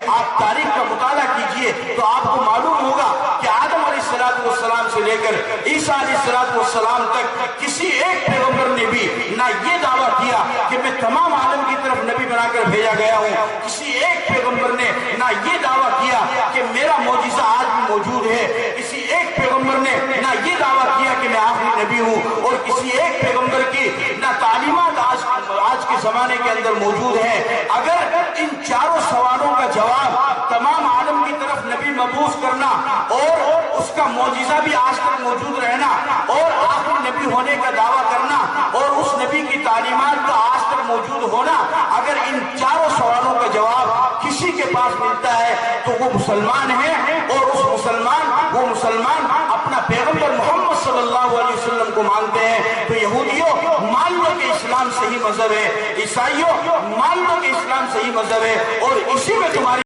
آپ تاریخ کا مطالعہ کیجئے تو آپ کو معلوم ہوگا کہ آدم علیہ السلام سے لے کر عیسیٰ علیہ السلام تک کسی ایک پیغمبر نے بھی نہ یہ دعویٰ کیا کہ میں تمام عالم کی طرف نبی بنا کر بھیجا گیا ہوں، کسی ایک پیغمبر نے نہ یہ دعویٰ کیا کہ میرا معجزہ آج بھی موجود ہے، کسی ایک پیغمبر نے نہ یہ دعویٰ کیا کہ میں آخری نبی ہوں، اور کسی ایک پیغمبر کی نہ تعلیمات آج کے زمانے کے اندر موجود ہیں۔ اگر ان چاروں سوالوں کا جواب تمام عالم کی طرف نبی مبعوث کرنا اور اس کا معجزہ بھی آج تک موجود رہنا اور آخری نبی ہونے کا دعویٰ کرنا اور اس نبی کی تعلیمات کا آج تک موجود ہونا، اگر ان چاروں سوالوں کا جواب کسی کے پاس ملتا ہے تو وہ مسلمان ہے، اور وہ مسلمان اپنا پیغمبر محمد صلی اللہ علیہ وسلم کو مانتے ہیں۔ تو یہودیوں مان لو کہ اسلام صحیح مذہب ہے، عیسائیوں مان لو کہ اسلام صحیح مذہب ہے، اور اسی میں تمہاری